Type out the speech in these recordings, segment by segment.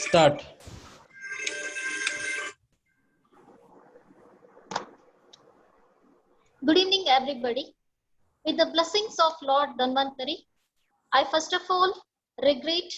Start. Good evening, everybody. With the blessings of Lord Dhanvantari, I first of all regret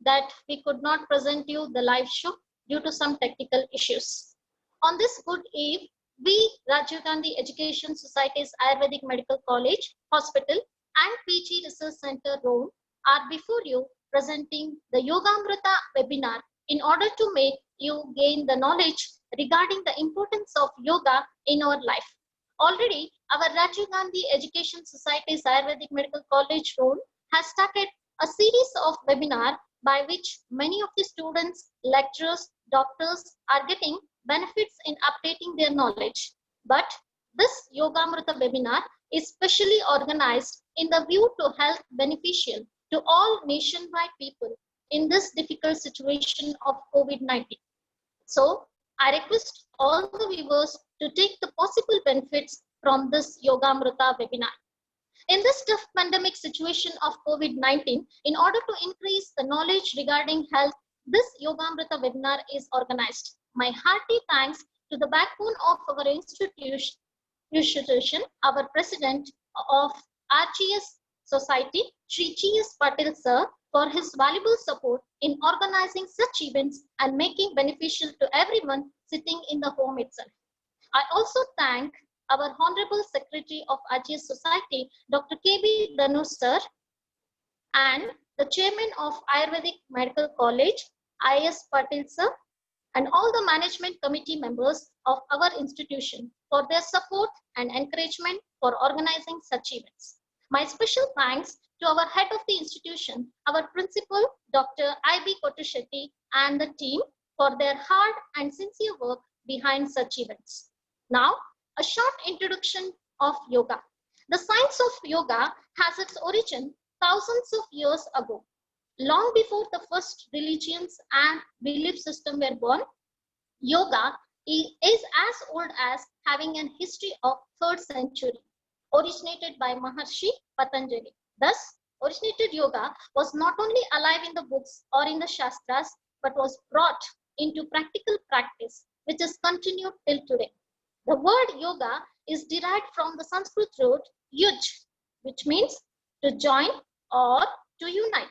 that we could not present you the live show due to some technical issues. On this good eve, we, Rajiv Gandhi Education Society's Ayurvedic Medical College, Hospital and PG Research Center, Rome, are before you presenting the yogamruta webinar in order to make you gain the knowledge regarding the importance of yoga in our life. Already, our Rajiv Gandhi Education Society's Ayurvedic Medical College, Rome, has started a series of webinars by which many of the students, lecturers, doctors are getting benefits in updating their knowledge. But this Yogamruta webinar is specially organized in the view to help beneficial to all nationwide people in this difficult situation of COVID-19. So I request all the viewers to take the possible benefits from this Yogamruta webinar. In this tough pandemic situation of COVID-19, in order to increase the knowledge regarding health, this Yogamruta webinar is organized. My hearty thanks to the backbone of our institution, our president of RGS Society, Shri G.S. Patil sir, for his valuable support in organizing such events and making beneficial to everyone sitting in the home itself. I also thank our Honorable Secretary of RGS Society, Dr. K.B. Dhanush sir, and the Chairman of Ayurvedic Medical College, I.S. Patil sir, and all the management committee members of our institution for their support and encouragement for organizing such events. My special thanks to our head of the institution, our principal, Dr. I.B. Kottushetty, and the team for their hard and sincere work behind such events. Now, a short introduction of yoga. The science of yoga has its origin thousands of years ago. Long before the first religions and belief system were born, yoga is as old as having a history of 3rd century, originated by Maharshi Patanjali. Thus, originated yoga was not only alive in the books or in the Shastras, but was brought into practical practice, which is continued till today. The word yoga is derived from the Sanskrit root yuj, which means to join or to unite.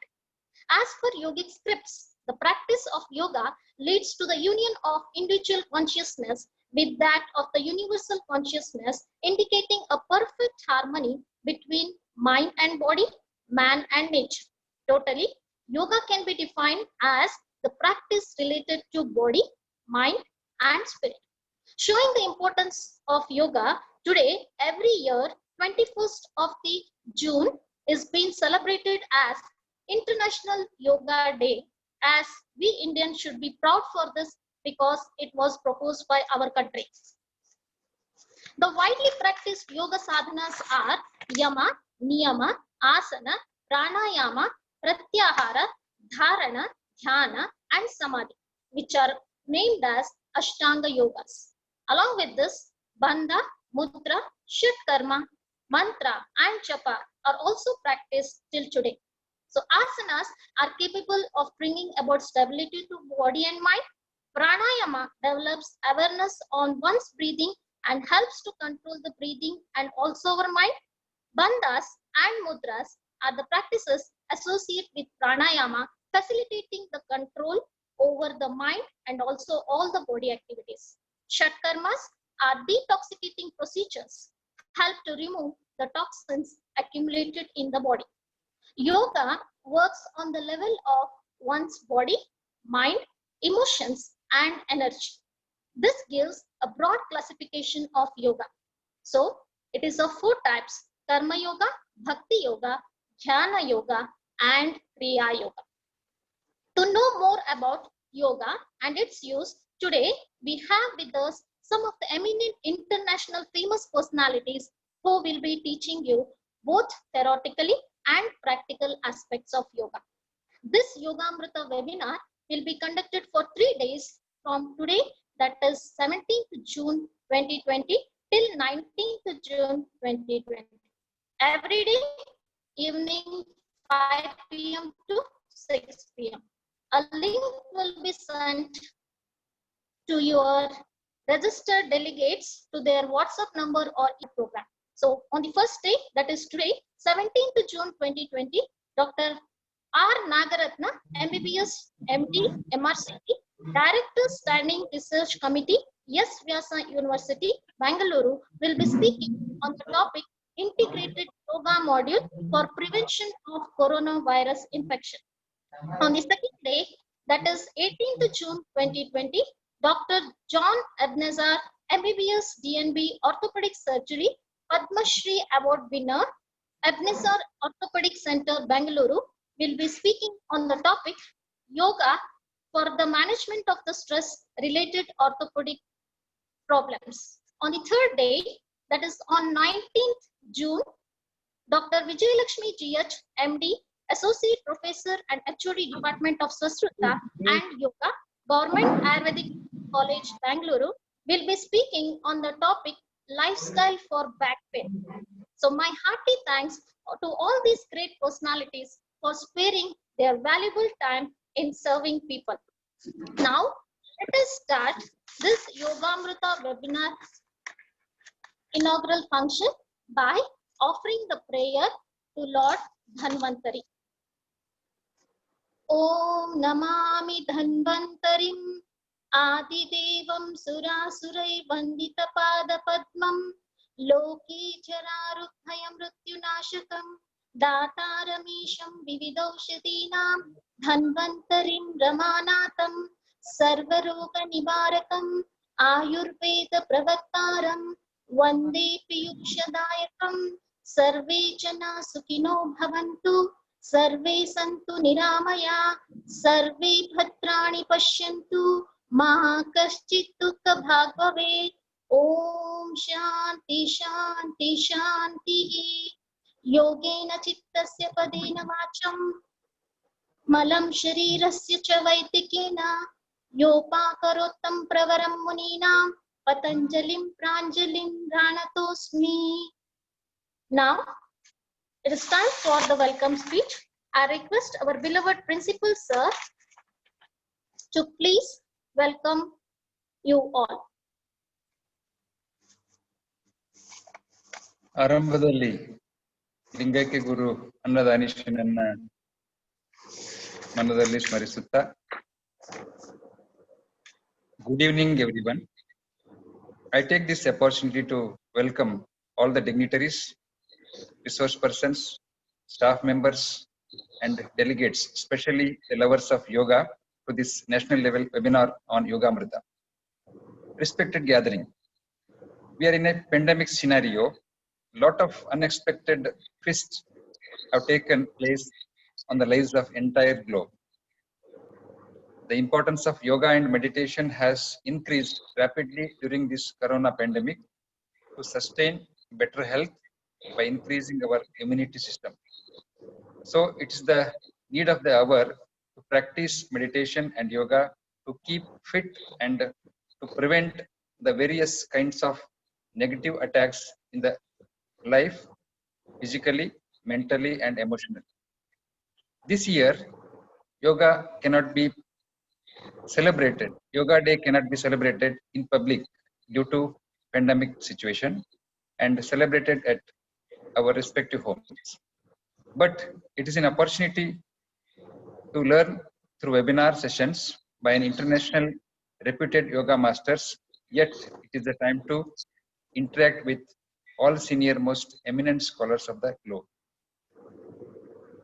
As per yogic scripts, the practice of yoga leads to the union of individual consciousness with that of the universal consciousness, indicating a perfect harmony between mind and body, man and nature. Totally, yoga can be defined as the practice related to body, mind, and spirit. Showing the importance of yoga, today, every year, 21st of the June is being celebrated as International Yoga Day, as we Indians should be proud for this because it was proposed by our country. The widely practiced yoga sadhanas are yama, niyama, asana, pranayama, pratyahara, dharana, dhyana, and samadhi, which are named as Ashtanga yogas. Along with this, bandha, mudra, shat karma, mantra, and japa are also practiced till today. So asanas are capable of bringing about stability to body and mind. Pranayama develops awareness on one's breathing and helps to control the breathing and also our mind. Bandhas and mudras are the practices associated with pranayama, facilitating the control over the mind and also all the body activities. Shat karmas are detoxicating procedures, help to remove the toxins accumulated in the body. Yoga works on the level of one's body, mind, emotions, and energy. This gives a broad classification of yoga. So, it is of 4 types: Karma Yoga, Bhakti Yoga, Dhyana Yoga, and Kriya Yoga. To know more about yoga and its use, today we have with us some of the eminent international famous personalities who will be teaching you both theoretically and practical aspects of yoga. This Yogamruta webinar will be conducted for 3 days from today, that is 17th June 2020 till 19th June 2020. Every day, evening 5 p.m. to 6 p.m. A link will be sent to your registered delegates to their WhatsApp number or program. So on the first day, that is today, 17th June 2020, Dr. R. Nagaratna, MBBS, MD, MRCP, Director Standing Research Committee, S. Vyasa University, Bangalore, will be speaking on the topic Integrated Yoga Module for Prevention of Coronavirus Infection. On the second day, that is 18th June 2020, Dr. John Ebenezer, MBBS DNB Orthopedic Surgery, Padma Shri Award winner, Ebenezer Orthopedic Center, Bangalore, will be speaking on the topic Yoga for the management of the stress-related orthopedic problems. On the third day, that is on 19th June, Dr. Vijayalakshmi GH, MD, Associate Professor and HOD Department of Swastruta and Yoga, Government Ayurvedic College, Bangalore, will be speaking on the topic Lifestyle for Back Pain. So my hearty thanks to all these great personalities for sparing their valuable time in serving people. Now, let us start this Yogamruta webinar inaugural function by offering the prayer to Lord Dhanvantari. Om Namami Dhanvantarim Adidevam Surasurai Vandita Pada Padmam Loki Jararudhayam Mrityunashakam Dataramisham Vividaushadinam Dhanvantarim Ramanatam Sarvaroga Nivarakam Ayurveda Pravaktaram Vande Piyushadayakam Sarve Jana Sukhino Bhavantu Sarve Santu Niramaya Sarve Bhadrani Pashyantu Ma Kaschit Dukha Bhag Bhave Om Shanti Shanti Shanti Yogena Chittasya Padena Vacham Malam Sharirasya Cha Vaitikena Yopakarottam Pravaram Muninam Patanjalim Pranjalim Ranatosmi. Now, it is time for the welcome speech. I request our beloved Principal Sir to please welcome you all. ಆರಂಭದಲ್ಲಿ ಲಿಂಗೈಕ್ಯ ಗುರು ಅನ್ನದಾನೀಶನನ್ನ ಮನದಲ್ಲಿ ಸ್ಮರಿಸುತ್ತಾ Good evening everyone. I take this opportunity to welcome all the dignitaries, resource persons, staff members and delegates, especially the lovers of yoga, to this national level webinar on Yogamruta. Respected gathering, we are in a pandemic scenario. Lot of unexpected twists have taken place on the lives of entire globe. The importance of yoga and meditation has increased rapidly during this corona pandemic to sustain better health by increasing our immunity system. So it is the need of the hour to practice meditation and yoga to keep fit and to prevent the various kinds of negative attacks in the life, physically, mentally and emotionally. This year, yoga cannot be celebrated. Yoga Day cannot be celebrated in public due to pandemic situation and celebrated at our respective homes. But it is an opportunity to learn through webinar sessions by an international reputed yoga masters, yet it is the time to interact with all senior most eminent scholars of the globe.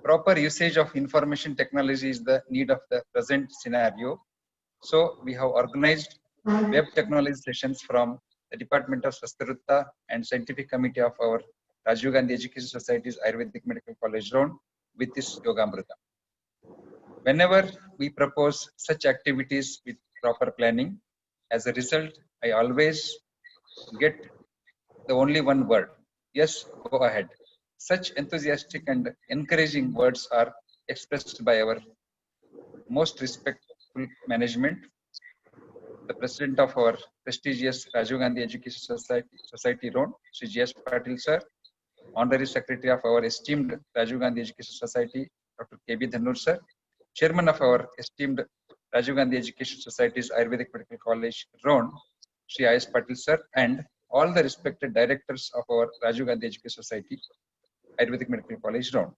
Proper usage of information technology is the need of the present scenario. So we have organized web technology sessions from the Department of Swastruta and Scientific Committee of our Rajiv Gandhi Education Society's Ayurvedic Medical College round with this Yogamruta. Whenever we propose such activities with proper planning, as a result, I always get the only one word: yes, go ahead. Such enthusiastic and encouraging words are expressed by our most respectful management, the president of our prestigious Rajiv Gandhi Education Society round, Sri G.S. Patil sir, honorary secretary of our esteemed Rajiv Gandhi Education Society, Dr. K.B. Dhannur sir, Chairman of our esteemed Rajiv Gandhi Education Society's Ayurvedic Medical College, Round, Sri I.S. Patil sir, and all the respected directors of our Rajiv Gandhi Education Society, Ayurvedic Medical College, Round.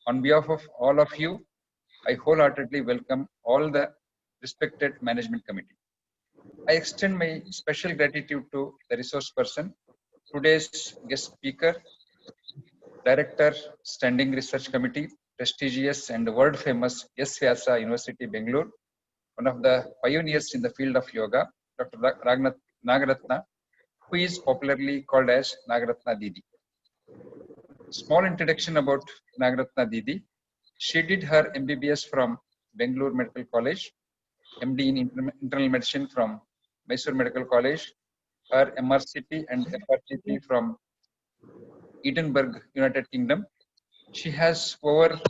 On behalf of all of you, I wholeheartedly welcome all the respected management committee. I extend my special gratitude to the resource person, today's guest speaker, Director, Standing Research Committee, prestigious and world famous S. Vyasa University, Bangalore, one of the pioneers in the field of yoga, Dr. Nagaratna, who is popularly called as Nagaratna Didi. Small introduction about Nagaratna Didi. She did her MBBS from Bangalore Medical College, MD in Internal Medicine from Mysore Medical College, her MRCP and FRCP from Edinburgh, United Kingdom. She has over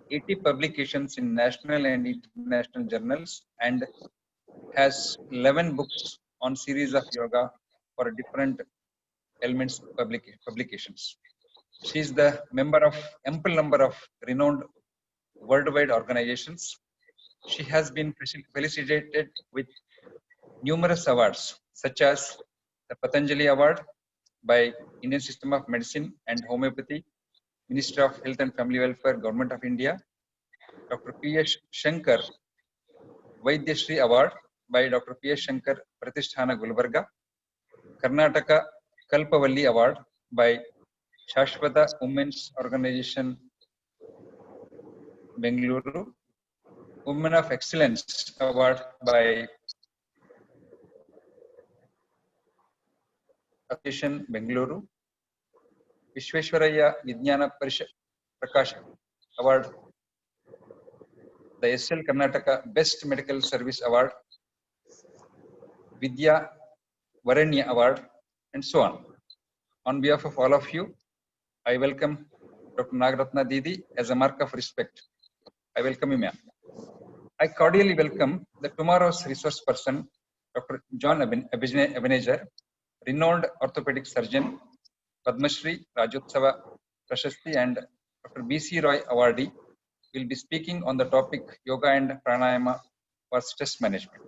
80 publications in national and international journals and has 11 books on series of yoga for different elements publications. She is the member of ample number of renowned worldwide organizations. She has been felicitated with numerous awards such as the Patanjali Award by Indian System of Medicine and Homeopathy, Ministry of Health and Family Welfare, Government of India, Dr. P.S. Shankar Vaidyashri Award by Dr. P.S. Shankar Pratisthana Gulbarga, Karnataka Kalpavalli Award by Shashwata Women's Organization Bengaluru, Women of Excellence Award by Association Bengaluru, Vishweshwaraya Vijnana Prakash Award, the SL Karnataka Best Medical Service Award, Vidya Varanya Award, and so on. On behalf of all of you, I welcome Dr. Nagaratna Didi as a mark of respect. I welcome you, ma'am. I cordially welcome the tomorrow's resource person, Dr. John Ebenezer, renowned orthopedic surgeon, Padma Shri Rajotsava Prashasti and Dr. B.C. Roy awardee, will be speaking on the topic Yoga and Pranayama for stress management.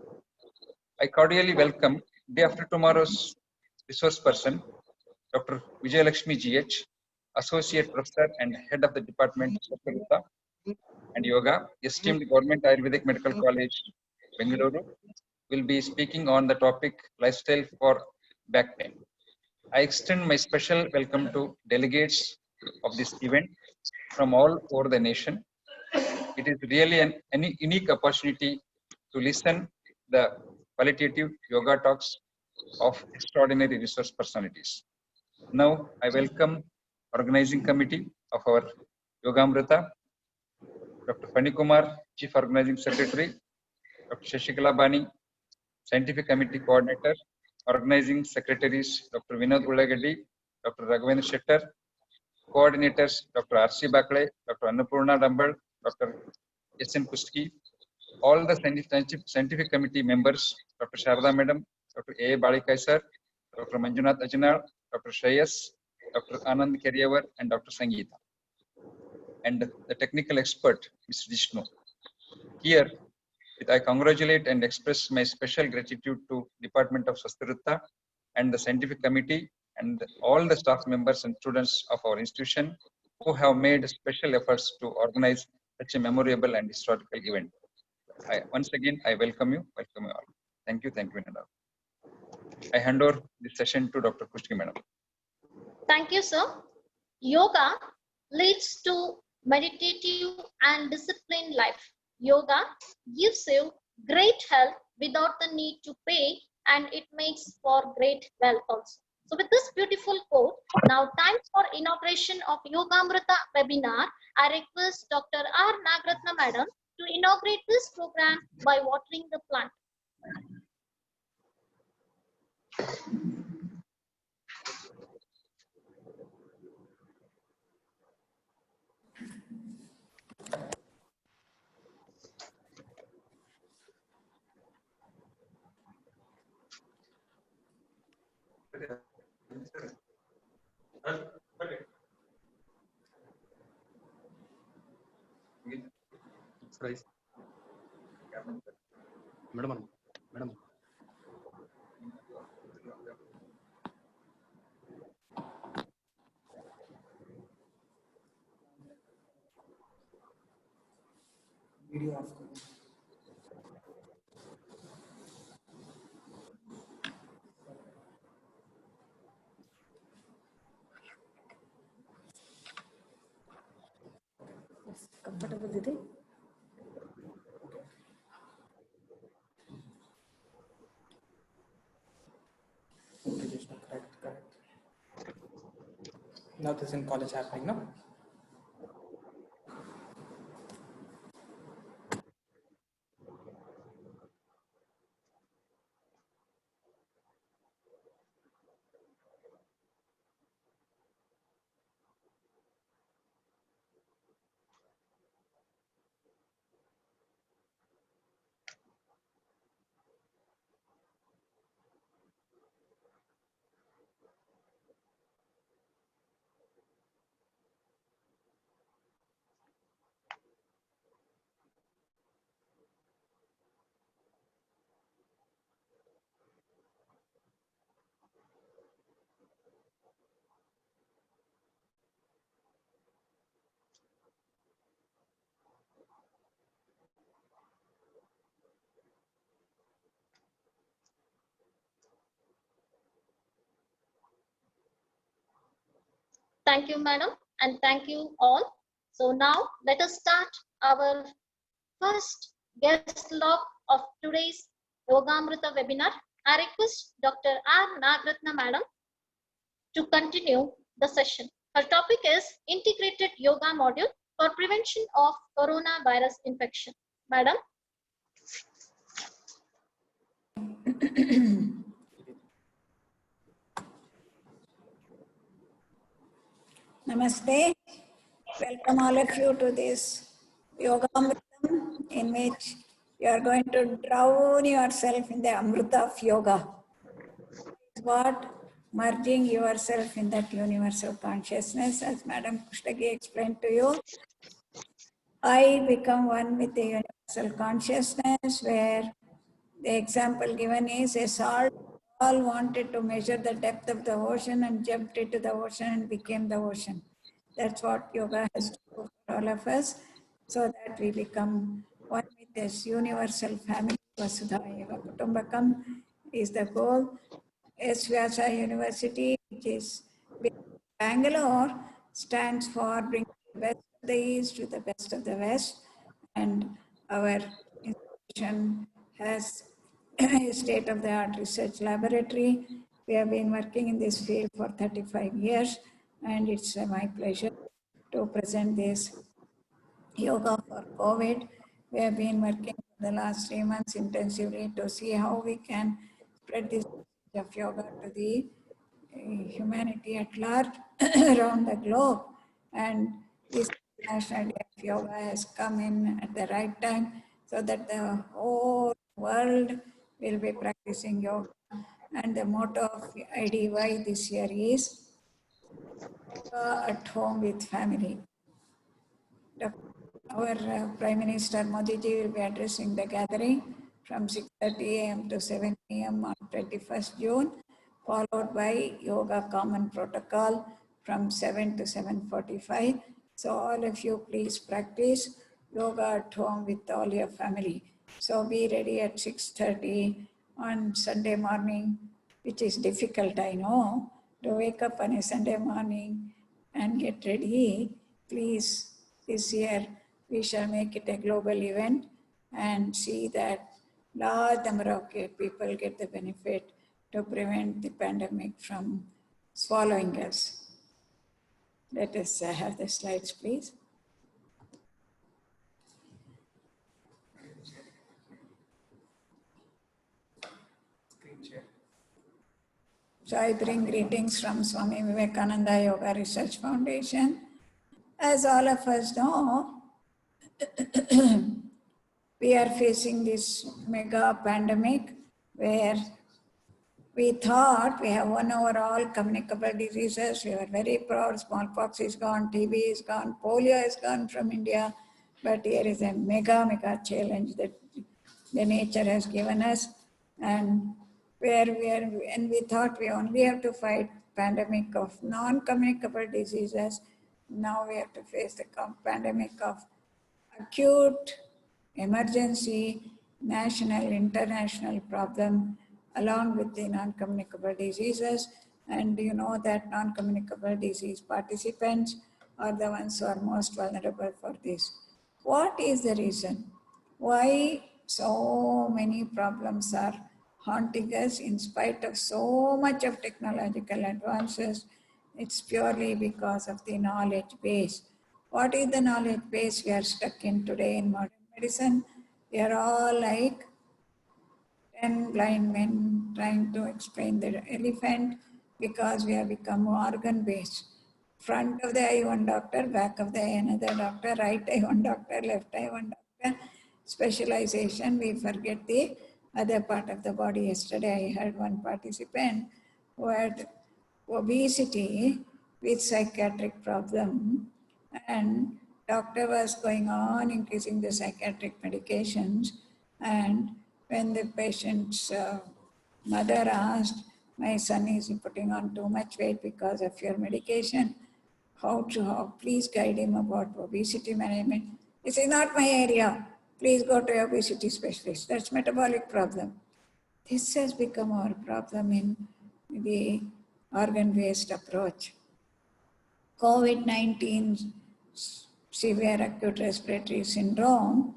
I cordially welcome day after tomorrow's resource person, Dr. Vijayalakshmi GH, Associate Professor and Head of the Department of Yoga and Yoga, esteemed Government Ayurvedic Medical College, Bengaluru, will be speaking on the topic Lifestyle for Back Pain. I extend my special welcome to delegates of this event from all over the nation. It is really an unique opportunity to listen the qualitative yoga talks of extraordinary resource personalities. Now, I welcome organizing committee of our yogamruta, Dr. Fani Kumar, Chief Organizing Secretary, Dr. Shashikala Bani, Scientific Committee Coordinator, Organizing Secretaries, Dr. Vinod Ulagadi, Dr. Raghavendra Shettar, Coordinators, Dr. R.C. Bakle, Dr. Annapurna Dambal, Dr. S.N. Kustki, all the scientific committee members, Dr. Sharda Madam, Dr. A. Balikai Sir, Dr. Manjunath Ajnar, Dr. Shreyas, Dr. Anand Keryavar, and Dr. Sangeeta, and the technical expert, Mr. Vishnu. Here, I congratulate and express my special gratitude to Department of Sastrutta and the scientific committee and all the staff members and students of our institution who have made special efforts to organize such a memorable and historical event. Once again, I welcome you all. Thank you, Vinod. I hand over this session to Dr. Kushki Madam. Thank you, sir. Yoga leads to meditative and disciplined life. Yoga gives you great health without the need to pay, and it makes for great wealth also. So with this beautiful quote, now time for inauguration of Yogamruta webinar. I request Dr. R. Nagaratna Madam to inaugurate this program by watering the plant. Guys. Madam. Video off करो. Comfortable did it? Okay, just correct. Now this in college happening, no? Thank you, madam, and thank you all. So now let us start our first guest log of today's Yogamruta webinar. I request Dr. R. Nagratna madam to continue the session. Her topic is Integrated Yoga Module for Prevention of Coronavirus Infection. Madam. Namaste. Welcome all of you to this yoga amritam in which you are going to drown yourself in the amrita of yoga. It's what merging yourself in that universal consciousness, as Madam Kushtagi explained to you. I become one with the universal consciousness, where the example given is a salt all wanted to measure the depth of the ocean and jumped into the ocean and became the ocean. That's what yoga has to do for all of us, so that we become one with this universal family. Vasudhaiva Kutumbakam is the goal. S. Vyasa University, which is based in Bangalore, stands for bringing the best of the East to the best of the West. And our institution has a state-of-the-art research laboratory. We have been working in this field for 35 years, and it's my pleasure to present this yoga for COVID. We have been working for the last 3 months intensively to see how we can spread this message of yoga to the humanity at large around the globe. And this National Day of Yoga has come in at the right time, so that the whole world will be practicing yoga. And the motto of IDY this year is yoga at home with family. Our Prime Minister Modi ji will be addressing the gathering from 6:30 a.m. to 7 p.m. on 21st June, followed by Yoga Common Protocol from 7 to 7:45. So all of you please practice yoga at home with all your family. So be ready at 6:30 on Sunday morning, which is difficult, I know, to wake up on a Sunday morning and get ready. Please, this year we shall make it a global event and see that large number of people get the benefit to prevent the pandemic from swallowing us. Let us have the slides, please. Screen share. So I bring greetings from Swami Vivekananda Yoga Research Foundation. As all of us know, we are facing this mega pandemic where we thought we have won over all communicable diseases. We were very proud. Smallpox is gone, TB is gone, polio is gone from India. But here is a mega challenge that the nature has given us, and when we thought we only have to fight pandemic of non-communicable diseases, now we have to face the pandemic of acute emergency, national, international problem along with the non-communicable diseases. And you know that non-communicable disease participants are the ones who are most vulnerable for this. What is the reason? Why so many problems are haunting us in spite of so much of technological advances? It's purely because of the knowledge base. What is the knowledge base we are stuck in today in modern medicine? We are all like 10 blind men trying to explain the elephant because we have become organ based. Front of the eye one doctor, back of the eye another doctor, right eye one doctor, left eye one doctor. Specialization, we forget the other part of the body. Yesterday I heard one participant who had obesity with psychiatric problem, and doctor was going on increasing the psychiatric medications, and when the patient's mother asked, my son is putting on too much weight because of your medication, how please guide him about obesity management. This is not my area, please go to obesity specialist. That's metabolic problem. This has become our problem in the organ-based approach. COVID-19 severe acute respiratory syndrome,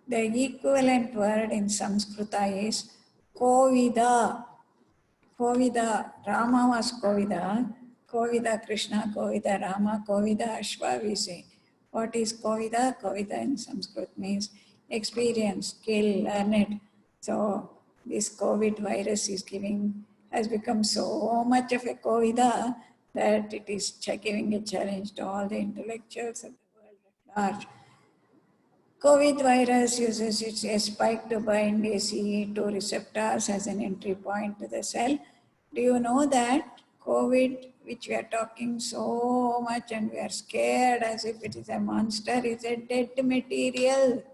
the equivalent word in Sanskrita is Kovida. Kovida, Rama was Kovida, Kovida Krishna, Kovida Rama, Kovida Ashwa we say. What is Kovida? Kovida in Sanskrit means experience, skill, learn it. So this COVID virus has become so much of a Kovida that it is giving a challenge to all the intellectuals of the world at large. COVID virus uses its spike to bind ACE2 receptors as an entry point to the cell. Do you know that COVID, which we are talking so much and we are scared as if it is a monster, is a dead material?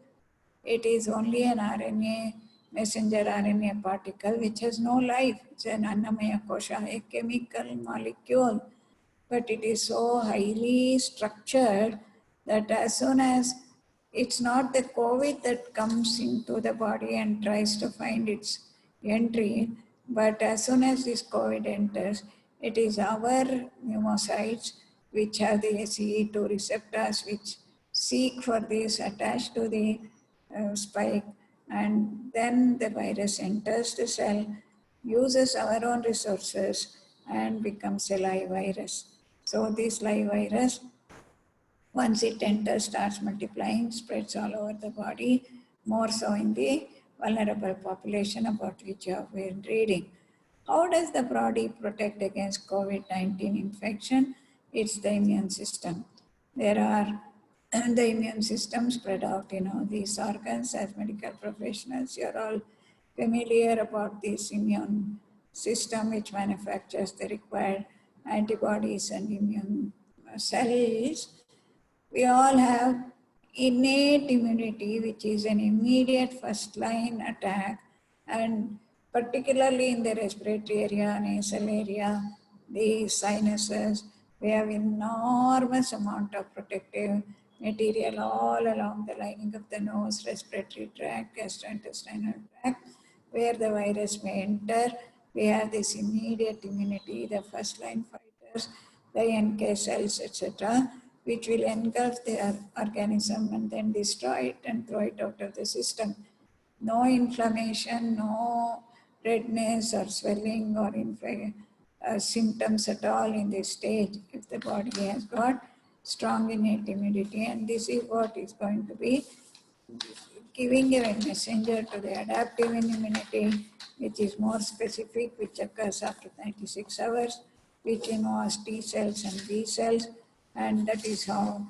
It is only an RNA, messenger RNA particle which has no life. It's an Annamaya kosha, a chemical molecule. But it is so highly structured that as soon as it's not the COVID that comes into the body and tries to find its entry, but as soon as this COVID enters, it is our pneumocytes which have the ACE2 receptors which seek for this attached to the spike, and then the virus enters the cell, uses our own resources and becomes a live virus. So this live virus, once it enters, starts multiplying, spreads all over the body, more so in the vulnerable population about which you have been reading. How does the body protect against COVID-19 infection? It's the immune system. There are the immune system spread out, these organs. As medical professionals, you're all familiar about this immune system which manufactures the required antibodies and immune cells. We all have innate immunity, which is an immediate first line attack, and particularly in the respiratory area, nasal area, the sinuses, we have enormous amount of protective material all along the lining of the nose, respiratory tract, gastrointestinal tract, where the virus may enter. We have this immediate immunity, the first line fighters, the NK cells, etc., which will engulf the organism and then destroy it and throw it out of the system. No inflammation, no redness or swelling or symptoms at all in this stage if the body has got strong innate immunity. And this is what is going to be giving a messenger to the adaptive immunity, which is more specific, which occurs after 96 hours, which involves T cells and B cells, and that is how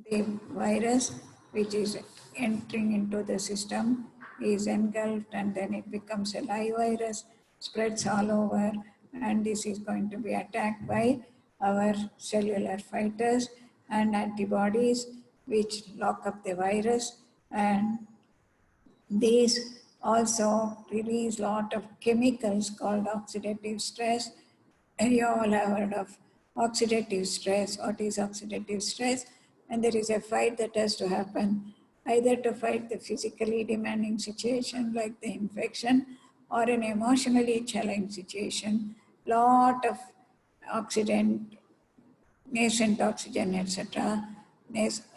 the virus, which is entering into the system, is engulfed, and then it becomes a live virus, spreads all over, and this is going to be attacked by our cellular fighters and antibodies, which lock up the virus, and these also release lot of chemicals called oxidative stress. And you all have heard of oxidative stress. What is oxidative stress? And there is a fight that has to happen either to fight the physically demanding situation like the infection or an emotionally challenging situation. Lot of oxidant nascent oxygen, etc.,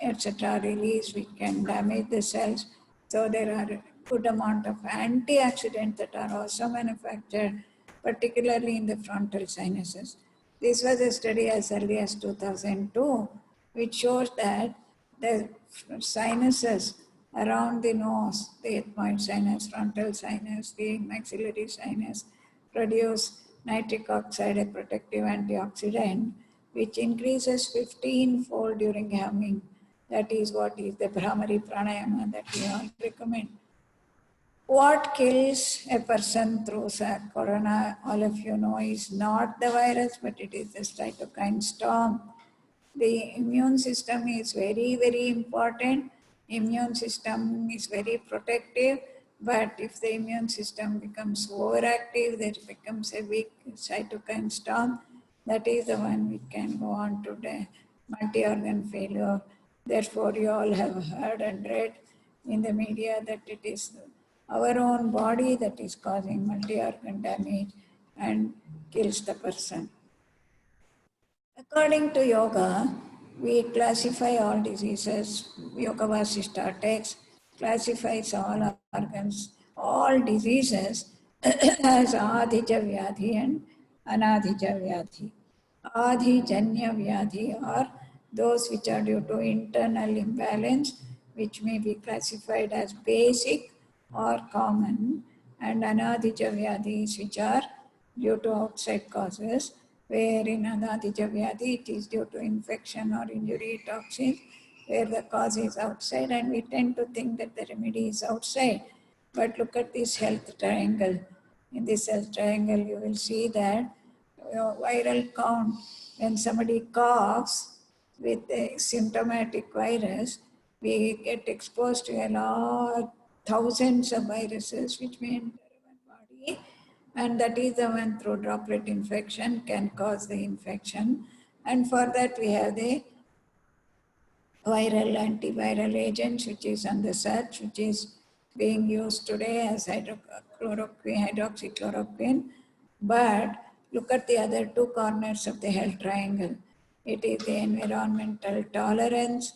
etc., release which can damage the cells. So there are a good amount of antioxidants that are also manufactured, particularly in the frontal sinuses. This was a study as early as 2002, which shows that the sinuses around the nose, the ethmoid sinus, frontal sinus, the maxillary sinus, produce nitric oxide, a protective antioxidant, which increases 15-fold during humming. That is what is the Brahmari Pranayama that we all recommend. What kills a person through corona, all of you know, is not the virus, but it is the cytokine storm. The immune system is very, very important. Immune system is very protective, but if the immune system becomes overactive, there becomes a weak cytokine storm. That is the one which can go on to the multi-organ failure. Therefore, you all have heard and read in the media that it is our own body that is causing multi-organ damage and kills the person. According to yoga, we classify all diseases. Yoga Vasishtha text classifies all organs, all diseases as Adhija Vyadhi and Anadhija Vyadhi. Adhijanya Vyadhi are those which are due to internal imbalance, which may be classified as basic or common, and Anadhija Vyadhis which are due to outside causes, where in Anadhija Vyadhi it is due to infection or injury toxins, where the cause is outside, and we tend to think that the remedy is outside. But look at this health triangle. In this health triangle, you will see that viral count, when somebody coughs with a symptomatic virus, we get exposed to a lot, thousands of viruses which may enter our body, and that is the one through droplet infection can cause the infection. And for that we have the viral antiviral agents, which is on the search, which is being used today as hydroxychloroquine. But look at the other two corners of the health triangle. It is the environmental tolerance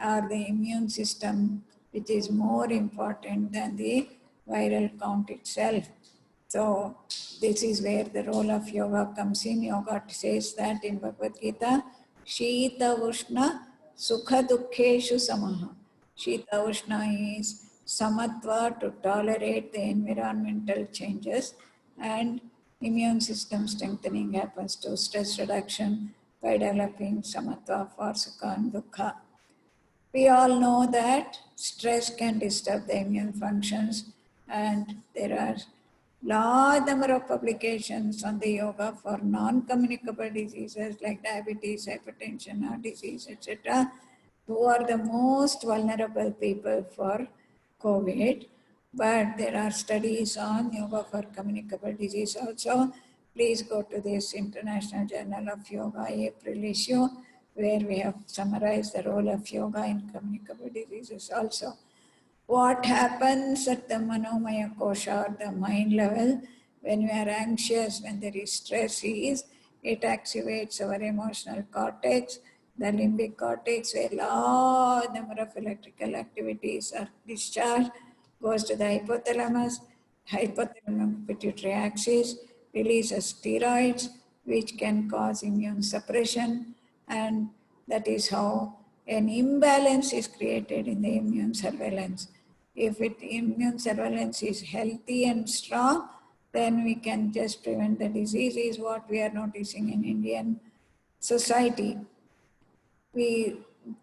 or the immune system, which is more important than the viral count itself. So this is where the role of yoga comes in. Yoga says that in Bhagavad Gita, Shita Ushna Sukha Dukkheshu Samaha. Shita Ushna is samatva, to tolerate the environmental changes, and immune system strengthening happens to stress reduction by developing samatva for sukha and dukkha. We all know that stress can disturb the immune functions, and there are large number of publications on the yoga for non-communicable diseases like diabetes, hypertension, heart disease, etc., who are the most vulnerable people for COVID. But there are studies on yoga for communicable disease also. Please go to this International Journal of Yoga April issue, where we have summarized the role of yoga in communicable diseases also. What happens at the Manomaya Kosha, or the mind level, when we are anxious, when there is stress, is it activates our emotional cortex, the limbic cortex, where large number of electrical activities are discharged, goes to the hypothalamus pituitary axis, releases steroids, which can cause immune suppression, and that is how an imbalance is created in the immune surveillance. If immune surveillance is healthy and strong, then we can just prevent the disease, is what we are noticing in Indian society. We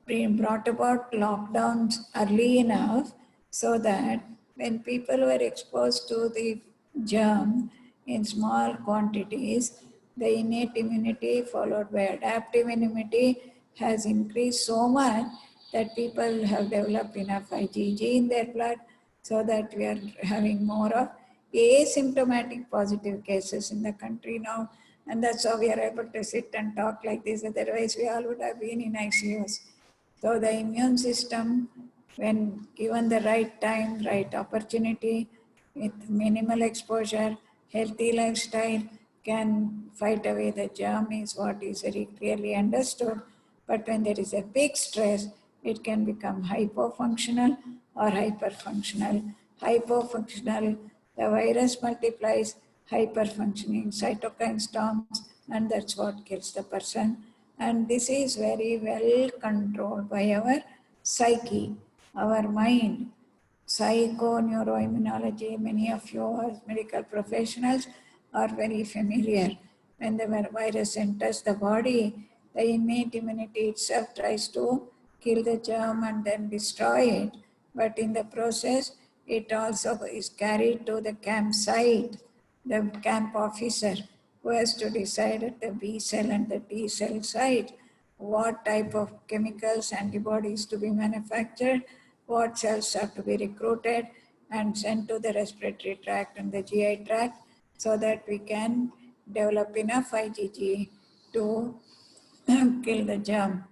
brought about lockdowns early enough so that when people were exposed to the germ in small quantities, the innate immunity followed by adaptive immunity has increased so much that people have developed enough IgG in their blood so that we are having more of asymptomatic positive cases in the country now. And that's how we are able to sit and talk like this. Otherwise, we all would have been in ICUs. So the immune system, when given the right time, right opportunity, with minimal exposure, healthy lifestyle, can fight away the germ is what is very clearly understood. But when there is a big stress, it can become hypofunctional or hyperfunctional. Hypofunctional, the virus multiplies, hyperfunctioning, cytokine storms, and that's what kills the person. And this is very well controlled by our psyche, our mind. Psychoneuroimmunology, many of you as medical professionals are very familiar. When the virus enters the body, the innate immunity itself tries to kill the germ and then destroy it. But in the process, it also is carried to the campsite, the camp officer who has to decide at the B cell and the T cell site what type of chemicals, antibodies to be manufactured, what cells have to be recruited and sent to the respiratory tract and the GI tract so that we can develop enough IgG to kill the germ.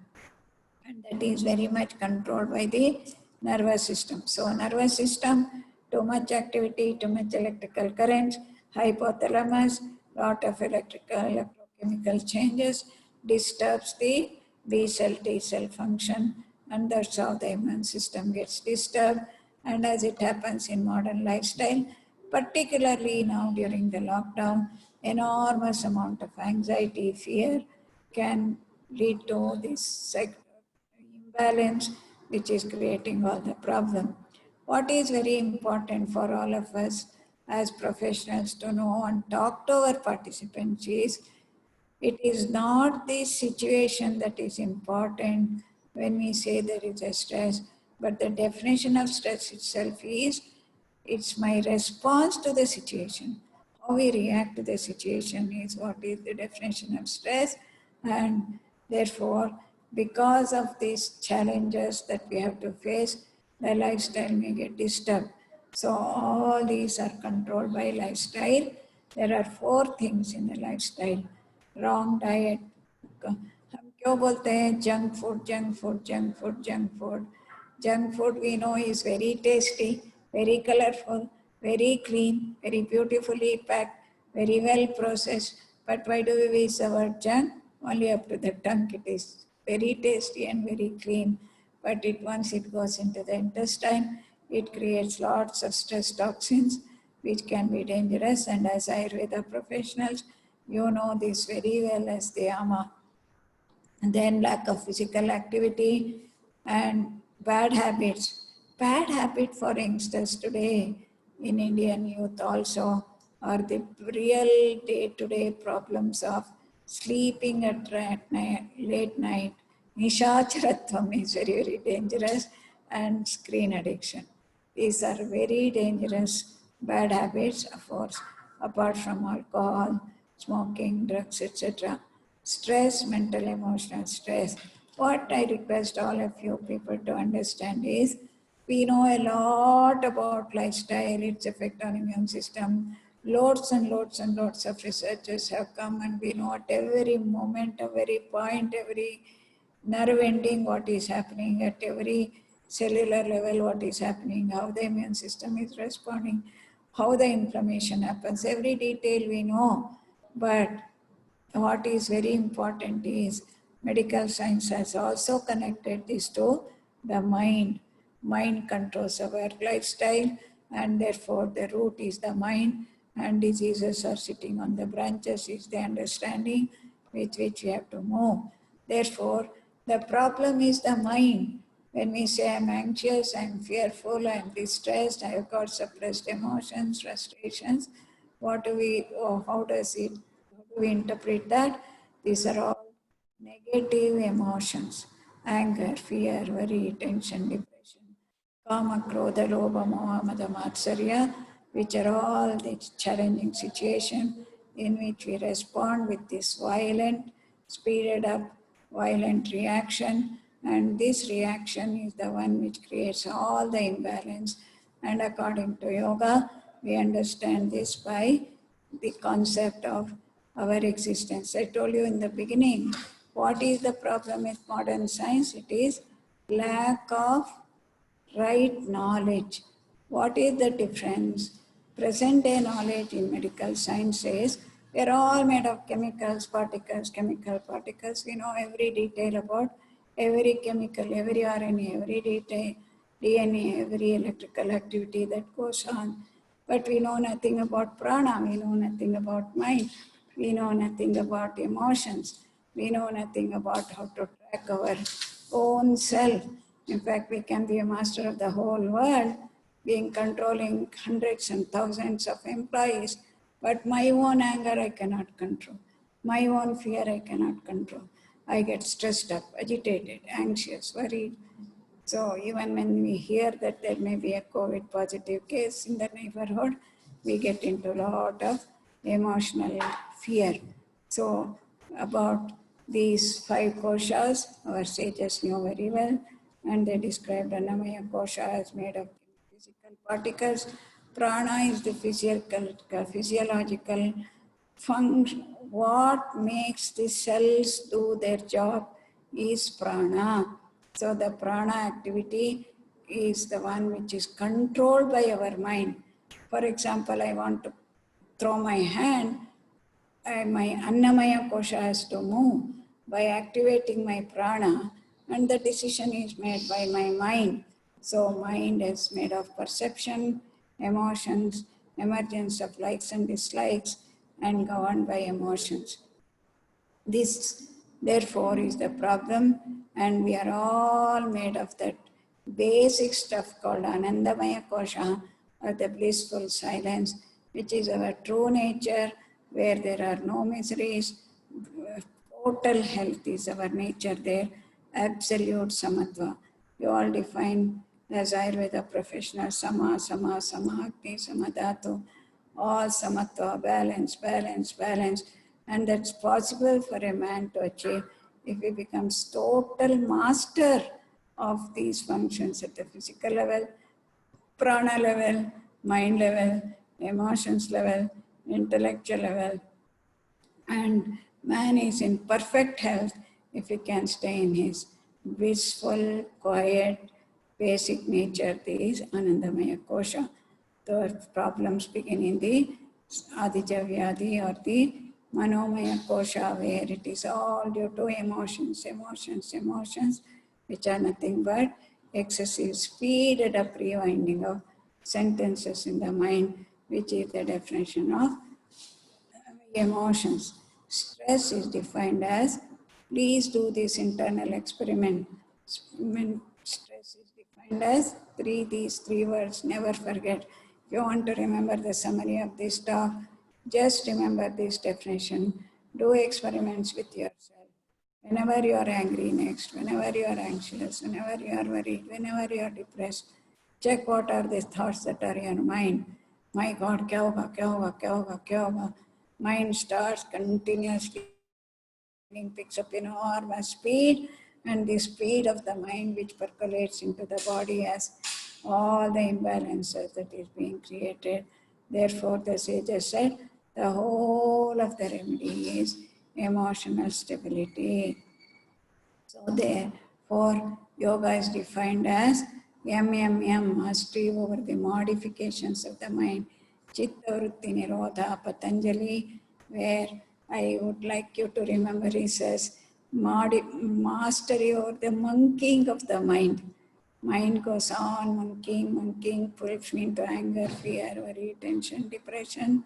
And that is very much controlled by the nervous system. So nervous system, too much activity, too much electrical currents, hypothalamus, lot of electrochemical changes, disturbs the B cell, T cell function, and that's how the immune system gets disturbed. And as it happens in modern lifestyle, particularly now during the lockdown, enormous amount of anxiety, fear can lead to this imbalance which is creating all the problem. What is very important for all of us as professionals to know and talk to our participants is it is not the situation that is important when we say there is a stress, but the definition of stress itself is it's my response to the situation. How we react to the situation is what is the definition of stress. And therefore, because of these challenges that we have to face, the lifestyle may get disturbed. So all these are controlled by lifestyle. There are 4 things in the lifestyle. Wrong diet. हम क्यों बोलते हैं junk food junk food junk food junk food junk food we know is very tasty, very colorful, very clean, very beautifully packed, very well processed. But why do we use the word junk? Only up to the tongue it is very tasty and very clean. But once it goes into the intestine, it creates lots of stress toxins which can be dangerous. And as Ayurveda professionals, you know this very well as the Ama. And then lack of physical activity and bad habits. Bad habit for youngsters today in Indian youth also are the real day-to-day problems of sleeping at late night. Nishacharatvam is very, very dangerous, and screen addiction. These are very dangerous bad habits, of course, apart from alcohol, smoking, drugs, etc. Stress, mental, emotional stress. What I request all of you people to understand is, we know a lot about lifestyle, its effect on immune system. Loads and loads and loads of researchers have come, and we know at every moment, every point, every nerve ending what is happening, at every cellular level what is happening, how the immune system is responding, how the inflammation happens. Every detail we know, but what is very important is medical science has also connected this to the mind. Mind controls our lifestyle, and therefore the root is the mind, and diseases are sitting on the branches is the understanding with which we have to move. Therefore, the problem is the mind. When we say I'm anxious, I'm fearful, I'm distressed, I've got suppressed emotions, frustrations, what do we, or how does it, how do we interpret that? These are all negative emotions: anger, fear, worry, tension, depression, kama, krodha, lobha, moha, mada, matsarya, which are all the challenging situation in which we respond with this violent, speeded up, violent reaction, And this reaction is the one which creates all the imbalance. And according to yoga, we understand this by the concept of our existence. I told you in the beginning, what is the problem with modern science? It is lack of right knowledge. What is the difference? Present day knowledge in medical science says we are all made of chemicals, particles, chemical particles. We know every detail about every chemical, every RNA, every detail, DNA, every electrical activity that goes on. But we know nothing about prana, we know nothing about mind, we know nothing about emotions, we know nothing about how to track our own self. In fact, we can be a master of the whole world, being controlling hundreds and thousands of employees, but my own anger I cannot control. My own fear I cannot control. I get stressed up, agitated, anxious, worried. So even when we hear that there may be a COVID positive case in the neighborhood, we get into a lot of emotional fear. So about these five koshas, our sages knew very well, and they described Annamaya kosha as made of physical particles. Prana is the physiological function. What makes the cells do their job is prana. So the prana activity is the one which is controlled by our mind. For example, I want to throw my hand, my Annamaya kosha has to move by activating my prana, and the decision is made by my mind. So mind is made of perception, emotions, emergence of likes and dislikes, and governed by emotions. This, therefore, is the problem, and we are all made of that basic stuff called Anandamaya Kosha, or the blissful silence, which is our true nature, where there are no miseries. Total health is our nature there, absolute samatva. You all define as Ayurveda professional sama, sama, samahakti, samadhatu, all samatva, balance, balance, balance. And that's possible for a man to achieve if he becomes total master of these functions at the physical level, prana level, mind level, emotions level, intellectual level. And man is in perfect health if he can stay in his blissful, quiet, basic nature, this Anandamaya Kosha. The problems begin in the Adija Vyadi or the Manomaya Kosha, where it is all due to emotions, emotions, emotions, which are nothing but excessive speed and a rewinding of sentences in the mind, which is the definition of emotions. Stress is defined as, please do this internal experiment. Stress is defined as these three words, never forget. If you want to remember the summary of this talk, just remember this definition. Do experiments with yourself. Whenever you are angry next, whenever you are anxious, whenever you are worried, whenever you are depressed, check what are the thoughts that are in your mind. My God, kya hoga, kya hoga, kya hoga, kya hoga. Mind starts continuously, picks up enormous speed, and the speed of the mind which percolates into the body has all the imbalances that is being created. Therefore, the sages said the whole of the remedy is emotional stability. So therefore, yoga is defined as mastery over the modifications of the mind. Chitta Vritti Nirodha Patanjali, where I would like you to remember, he says, mastery over the monkeying of the mind. Mind goes on monkeying, monkeying, pulls me into anger, fear, worry, tension, depression,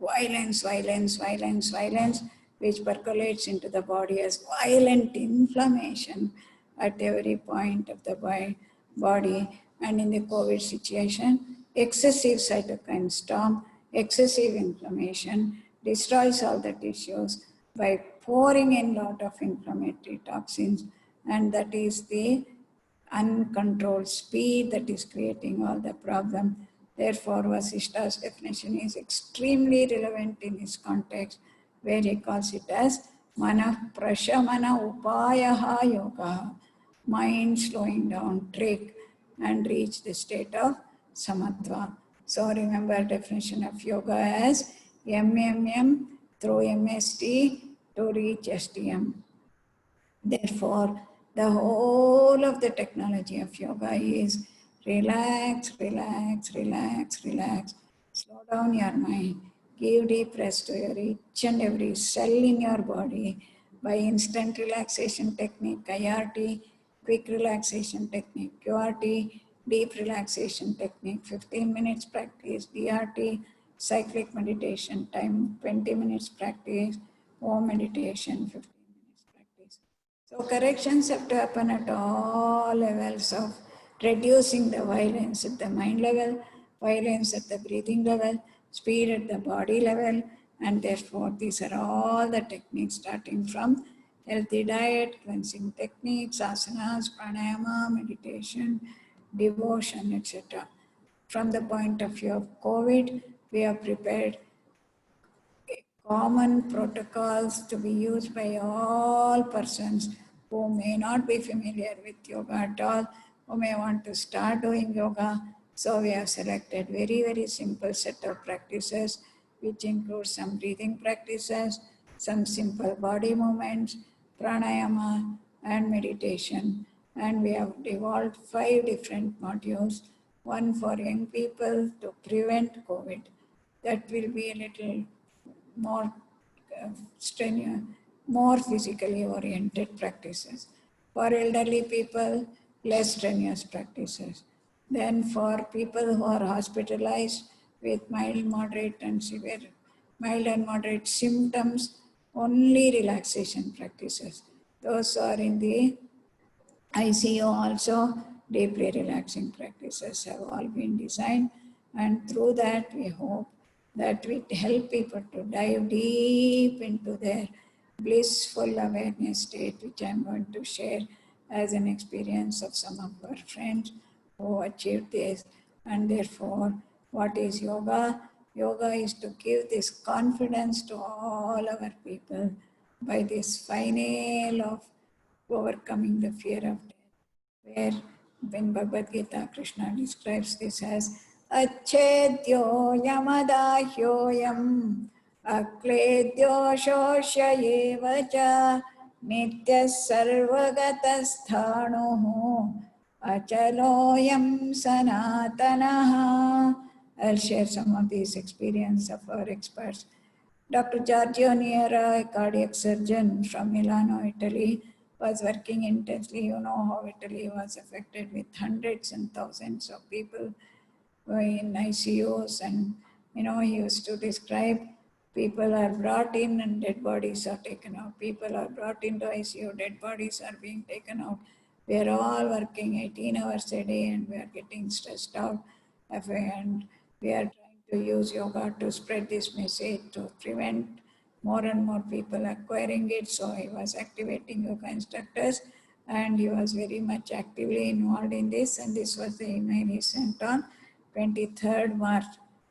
violence, violence, violence, violence, which percolates into the body as violent inflammation at every point of the body. And in the COVID situation, excessive cytokine storm, excessive inflammation destroys all the tissues by pouring in lot of inflammatory toxins, and that is the uncontrolled speed that is creating all the problem. Therefore, Vasishta's definition is extremely relevant in this context, where he calls it as Mana Prashamana Upayaha Yoga. mind slowing down, trick, and reach the state of samatva. So remember definition of yoga as MMM through MST to reach STM. Therefore, the whole of the technology of yoga is relax, relax, relax, relax. Slow down your mind. Give deep rest to your each and every cell in your body by instant relaxation technique, IRT, quick relaxation technique, QRT, deep relaxation technique, 15 minutes practice, DRT, cyclic meditation time, 20 minutes practice, home meditation, 15 minutes practice. So corrections have to happen at all levels of reducing the violence at the mind level, violence at the breathing level, speed at the body level, and therefore these are all the techniques starting from healthy diet, cleansing techniques, asanas, pranayama, meditation, devotion, etc. From the point of view of COVID, we have prepared common protocols to be used by all persons who may not be familiar with yoga at all, who may want to start doing yoga. So we have selected very, very simple set of practices, which include some breathing practices, some simple body movements, pranayama, and meditation. And we have developed 5 different modules, one for young people to prevent COVID. That will be a little more strenuous, more physically oriented practices. For elderly people, less strenuous practices. Then for people who are hospitalized with mild, moderate and severe, mild and moderate symptoms, only relaxation practices. Those are in the ICU also, deeply relaxing practices have all been designed, and through that we hope that we help people to dive deep into their blissful awareness state, which I'm going to share as an experience of some of our friends who achieved this. And therefore, what is yoga? Yoga is to give this confidence to all our people by this final of overcoming the fear of death, where when Bhagavad Gita, Krishna describes this as Achedyo Yamadahyoyam Akledyo Shosya Evacha Nitya Sarvagatasthano Achaloyam Sanatanaha. I'll share some of these experience of our experts. Dr. Giorgio Niera, a cardiac surgeon from Milano, Italy, was working intensely. You know how Italy was affected with hundreds and thousands of people in ICUs. And, he used to describe people are brought in and dead bodies are taken out. People are brought into ICU, dead bodies are being taken out. We are all working 18 hours a day and we are getting stressed out. And we are trying to use yoga to spread this message to prevent more and more people acquiring it. So he was activating yoga instructors and he was very much actively involved in this. And this was the email he sent on 23rd March.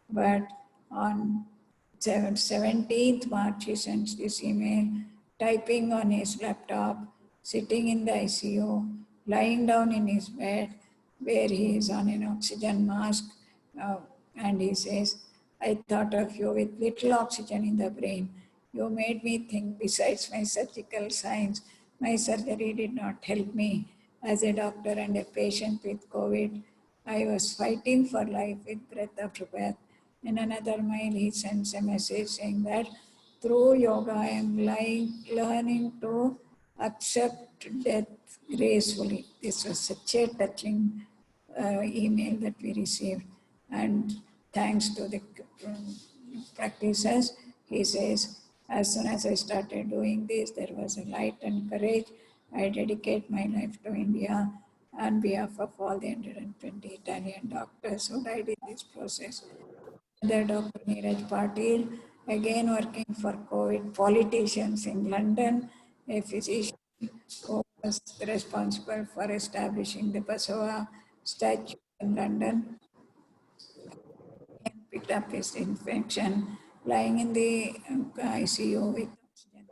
But on 17th March, he sends this email, typing on his laptop, sitting in the ICU, lying down in his bed, where he is on an oxygen mask, and he says, I thought of you with little oxygen in the brain. You made me think besides my surgical science, my surgery did not help me. As a doctor and a patient with COVID, I was fighting for life with breath after breath. In another mail, he sends a message saying that through yoga, I am learning to accept death gracefully. This was such a touching email that we received. And thanks to the practices, he says, as soon as I started doing this, there was a light and courage. I dedicate my life to India on behalf of all the 120 Italian doctors who died in this process. The Dr. Neeraj Patil, again working for COVID politicians in London, a physician who was responsible for establishing the Basava statue in London, and picked up his infection, lying in the ICU with oxygen.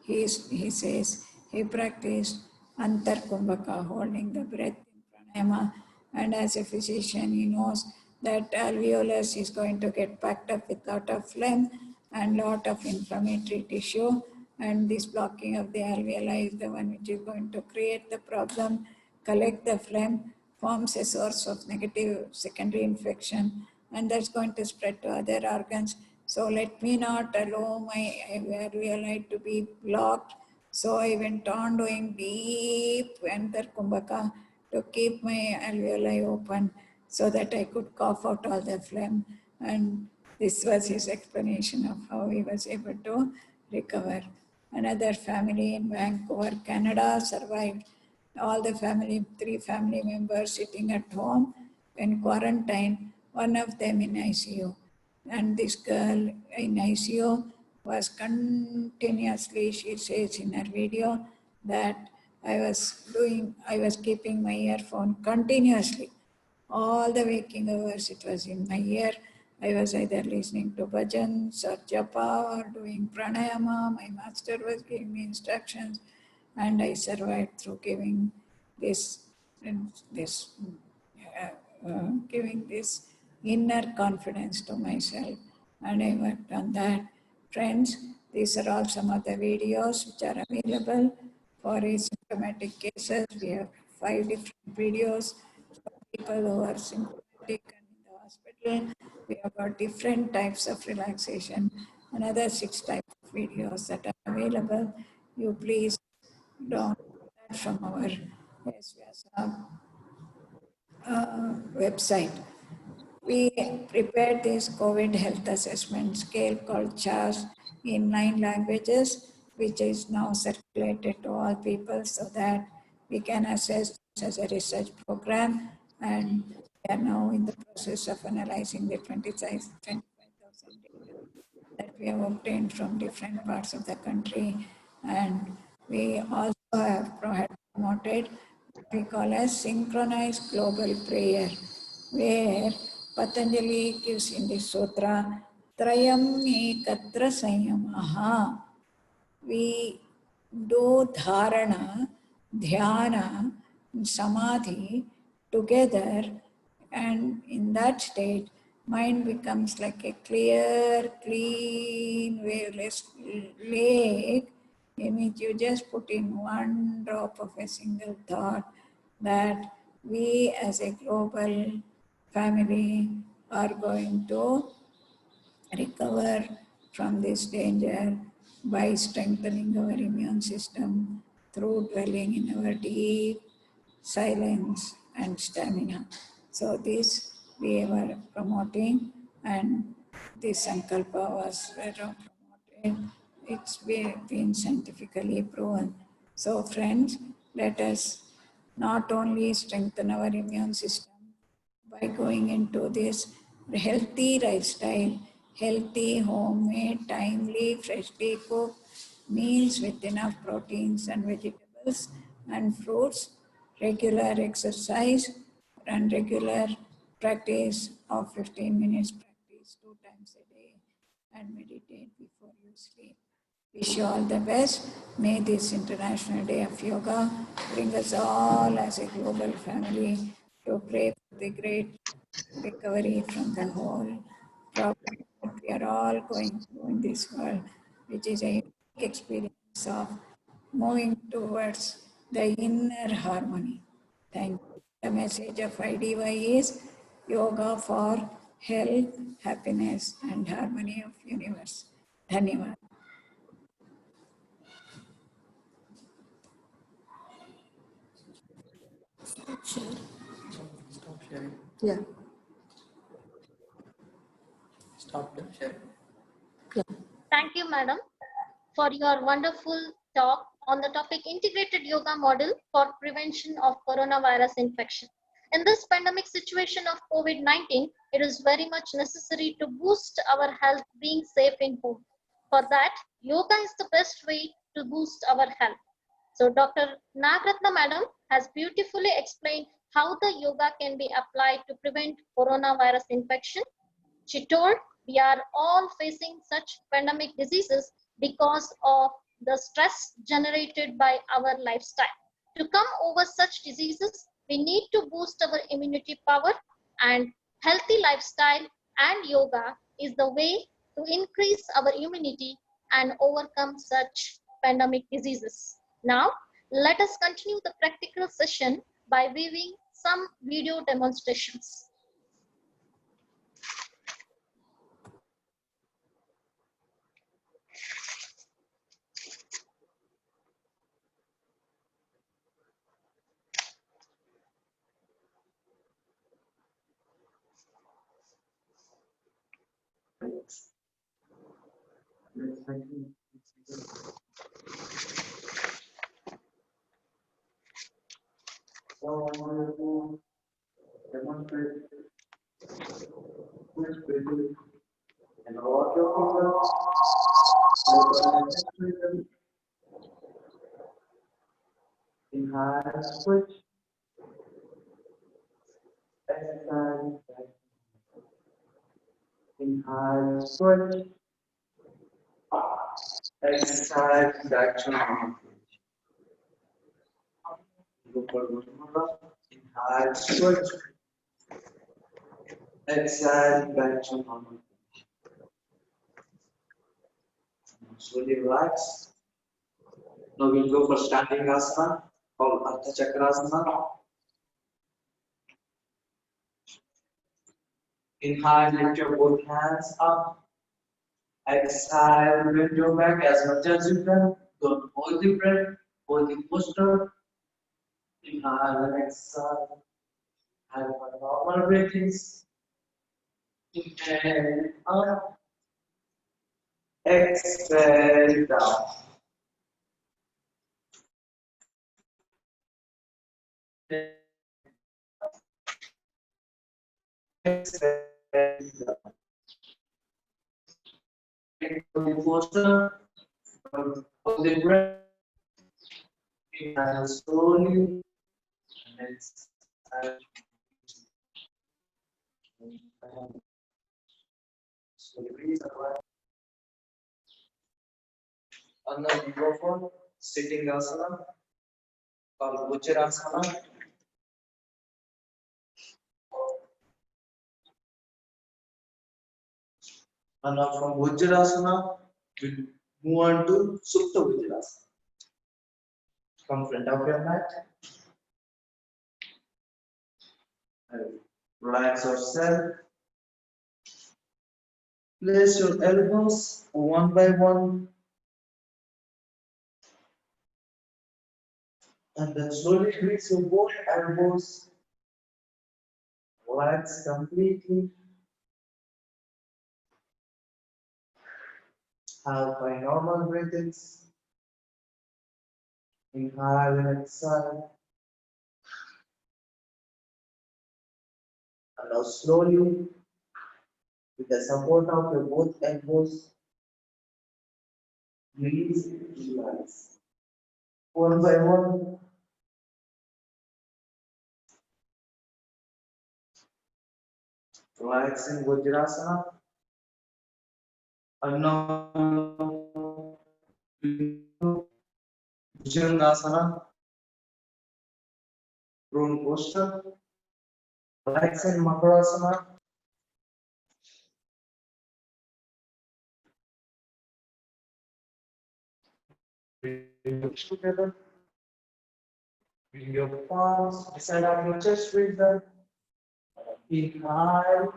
He says he practiced Antar Kumbhaka, holding the breath in pranayama. And as a physician, he knows that alveolus is going to get packed up with lot of phlegm and lot of inflammatory tissue. And this blocking of the alveoli is the one which is going to create the problem, collect the phlegm, forms a source of negative secondary infection, and that's going to spread to other organs. So let me not allow my alveoli to be blocked. So I went on doing deep enter kumbhaka to keep my alveoli open so that I could cough out all the phlegm. And this was his explanation of how he was able to recover. Another family in Vancouver, Canada survived. All the family, three family members sitting at home in quarantine, one of them in ICU. And this girl in ICU was continuously, she says in her video, that I was keeping my earphone continuously. All the waking hours, it was in my ear. I was either listening to bhajans or japa or doing pranayama. My master was giving me instructions, and I survived through giving this, this giving this inner confidence to myself, and I worked on that. Friends, these are all some of the videos which are available for asymptomatic cases. We have 5 different videos for people who are symptomatic and in the hospital. We have got different types of relaxation, another 6 types of videos that are available. You please download that from our SVSA website. We prepared this COVID health assessment scale called CHARS in 9 languages, which is now circulated to all people so that we can assess this as a research program. And we are now in the process of analyzing the 25,000 data that we have obtained from different parts of the country. And we also have promoted what we call as synchronized global prayer, where Patanjali gives in the sutra, Trayam ekatra sanyamaha. We do dharana, dhyana, samadhi together, and in that state, mind becomes like a clear, clean, waveless lake in which you just put in one drop of a single thought that we as a global family are going to recover from this danger by strengthening our immune system through dwelling in our deep silence and stamina. So this we were promoting, and this Sankalpa was promoted. It's been scientifically proven. So friends, let us not only strengthen our immune system by going into this healthy lifestyle, healthy, homemade, timely, freshly cooked meals with enough proteins and vegetables and fruits, regular exercise, and regular practice of 15 minutes practice 2 times a day, and meditate before you sleep. Wish you all the best. May this International Day of Yoga bring us all as a global family to pray for the great recovery from the whole problem that we are all going through in this world, which is a unique experience of moving towards the inner harmony. Thank you. The message of IDY is yoga for health, happiness, and harmony of universe. Dhanyavad. Stop sharing. Yeah. Stop sharing. Thank you, madam, for your wonderful talk on the topic integrated yoga model for prevention of coronavirus infection. In this pandemic situation of COVID-19, it is very much necessary to boost our health being safe in home. For that, yoga is the best way to boost our health. So Dr. Nagratna madam has beautifully explained how the yoga can be applied to prevent coronavirus infection. She told we are all facing such pandemic diseases because of the stress generated by our lifestyle. To come over such diseases, we need to boost our immunity power, and healthy lifestyle and yoga is the way to increase our immunity and overcome such pandemic diseases. Now, let us continue the practical session by viewing some video demonstrations. And all your fingers, inhale, switch, exhale, inhale, switch, exhale, back to normal. Go for yogamruta, inhale, switch, exhale, back to normal. Slowly relax. Now we'll go for standing asana called Ardha Chakrasana. Inhale, lift your both hands up. Exhale, bend your back as much as you can. Don't hold the breath, hold the posture. Inhale and exhale. Have one normal breathings. Inhale up. Exhale down. Exhale down. Hold the posture. Hold the breath. Inhale slowly. And exhale. Slowly breathe away. And now we go for sitting asana called Vajrasana. And now from Vajrasana, we move on to Supta Vajrasana. Come front of your mat. And relax yourself. Place your elbows one by one. And then slowly release your both elbows. Relax completely. Have my normal breathings. Inhale and exhale. And now slowly, with the support of your both elbows, release, relax. One by one. Relaxing Vajrasana. And now, Bhujangasana. Prone posture. Relaxing Makarasana. Together. Bring your palms beside of your chest region. Inhale,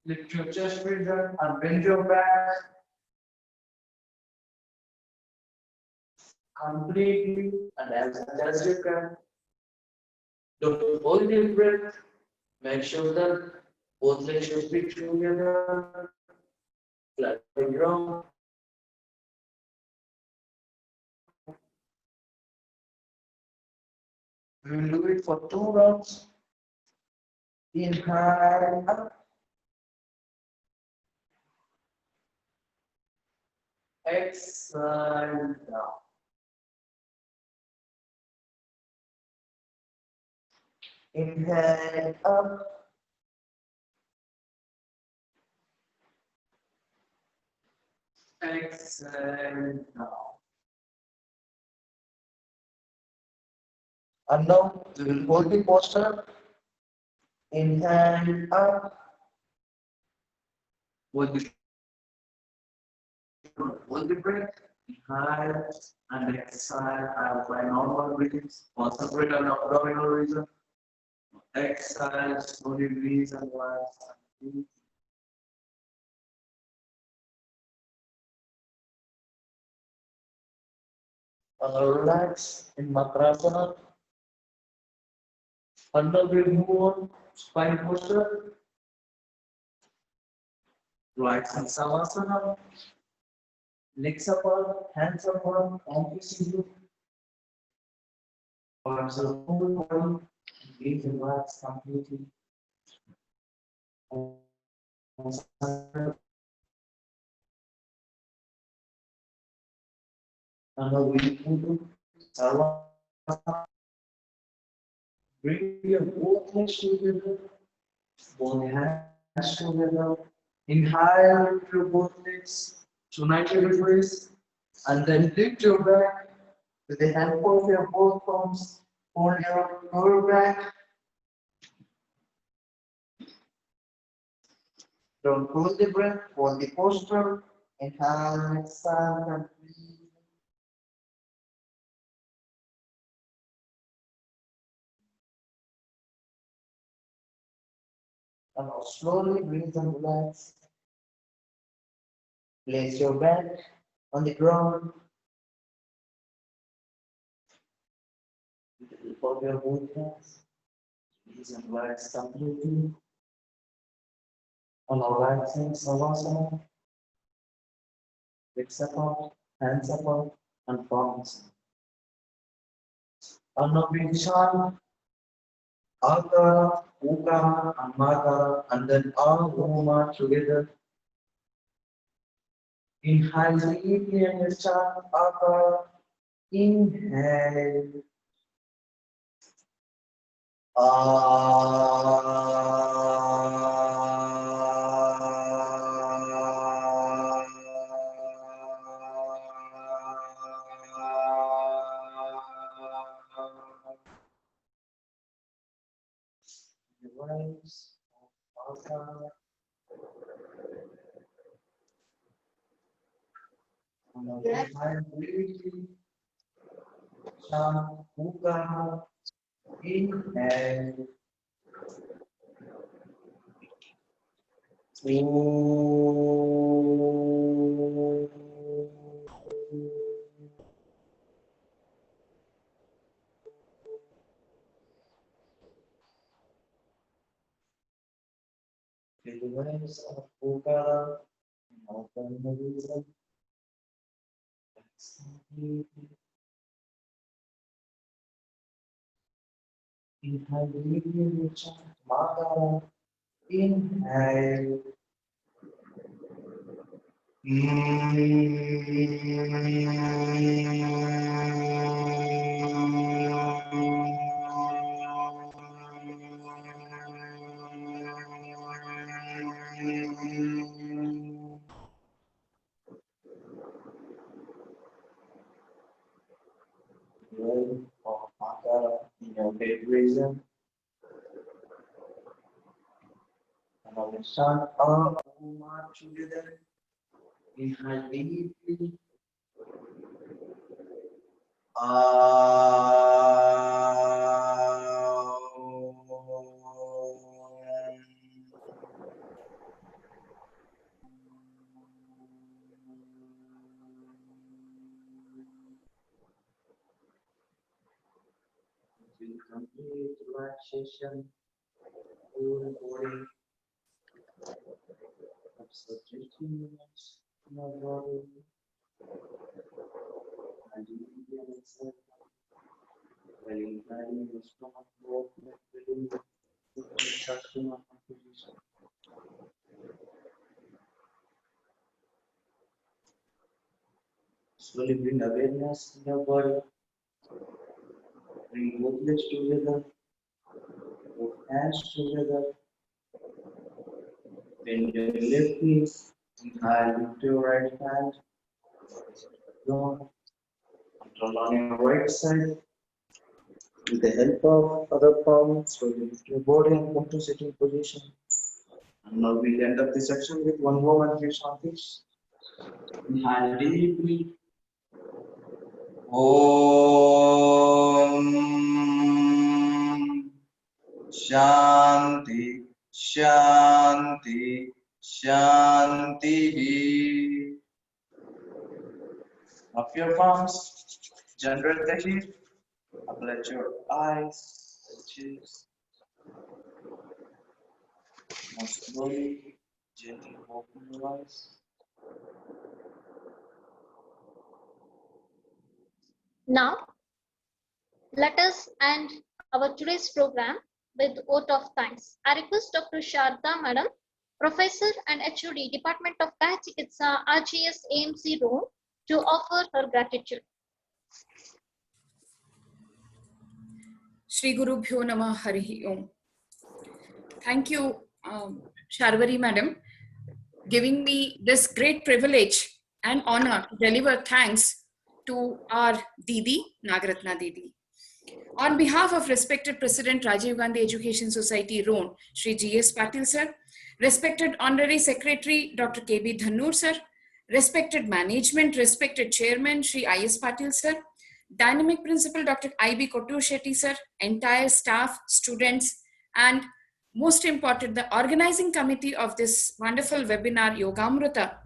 lift your chest region and bend your back completely and as much as you can. Don't hold your breath. Make sure that both legs should be together. Flat the ground. We will do it for 2 rounds. Inhale up. Exhale down. Inhale up. Exhale down. And now we will hold the posture in hand up. Hold the breath. Inhale and exhale. By normal breathings. Concentrate on abdominal region. Exhale. Slowly release and relax. Relax in Makrasana. And now we move on spine posture. Relax in Savasana. Legs apart, hands apart, palm facing you. Observe whole body. Breathe and relax completely. And now we move to Savasana. Bring your both legs together, both hands together. Inhale with your both legs to 90 degrees, and then lift your back with the help of your both palms. Hold your lower back. Don't hold the breath, hold the posture. Inhale, exhale, and breathe. And now slowly breathe and relax. Place your back on the ground. With the help of your both hands. Breathe and relax completely. On our right side, Savasana. Legs apart, hands apart, and palms. And now we chant Akara, Ukara, and Makara, and then all Uma together. Inhale deeply and you chant Akara. Inhale. Rise, Akara. And now inhale deeply. Chant Ukara. Inhale. The waves of Okara, open the reason, inhale deeply, chant Makara, inhale. Wave of Makara in your head region. And now we chant Uma together. Inhale deeply. Feel complete relaxation, whole body. Observe 15 minutes in your body. And deeply exhale. While inhaling your stomach, walk naturally to Shasana position. Slowly bring awareness in your body. Bring both legs together, both hands together. Bend your left knee. Inhale with your right hand. Down. Control on your right side. With the help of other palms, so you lift your body and come to sitting position. And now we'll end up this section with one more mantra shantis. Inhale deeply. Om Shanti Shanti Shanti. Up your palms, generate the heat. Let your eyes cheeks. Now slowly, gently open your eyes. Now, let us end our today's program with vote of thanks. I request Dr. Sharda Madam, Professor and HOD, Department of Kaya Chikitsa, RGS AMC Room, to offer her gratitude. Shri Guru Bhyo Namah Harihi Om. Thank you, Sharvari Madam, giving me this great privilege and honor to deliver thanks to our Didi, Nagaratna Didi. On behalf of respected President Rajiv Gandhi Education Society, Roan, Shri G.S. Patil sir, respected Honorary Secretary Dr. K.B. Dhannur sir, respected management, respected Chairman Shri I.S. Patil sir, Dynamic Principal Dr. I.B. Kottur Shetty sir, entire staff, students, and most important, the organizing committee of this wonderful webinar, Yogamruta,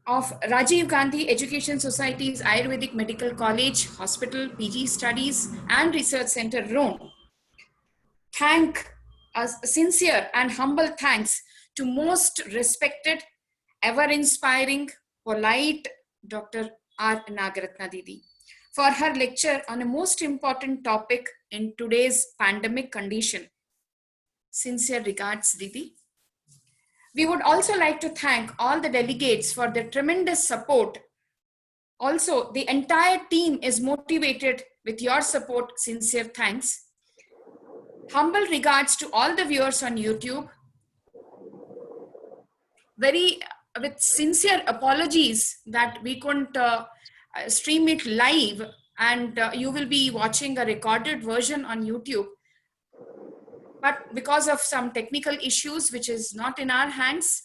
of Rajiv Gandhi Education Society's Ayurvedic Medical College, Hospital, PG Studies, and Research Center, Rome. Thank a sincere and humble thanks to most respected, ever-inspiring, polite Dr. R. Nagaratna Didi for her lecture on a most important topic in today's pandemic condition. Sincere regards, Didi. We would also like to thank all the delegates for their tremendous support. Also, the entire team is motivated with your support. Sincere thanks. Humble regards to all the viewers on YouTube. With sincere apologies that we couldn't stream it live, and you will be watching a recorded version on YouTube. But because of some technical issues, which is not in our hands,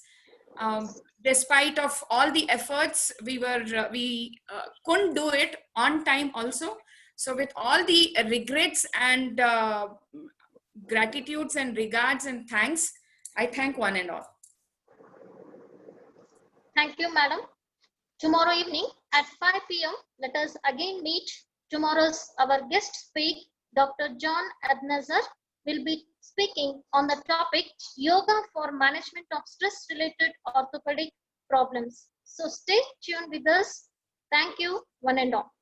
despite of all the efforts, we couldn't do it on time also. So with all the regrets and gratitudes and regards and thanks, I thank one and all. Thank you, Madam. Tomorrow evening at 5 p.m., let us again meet. Our guest speaker, Dr. John Adnazar, will be speaking on the topic Yoga for Management of Stress-Related Orthopedic Problems. So stay tuned with us. Thank you, one and all.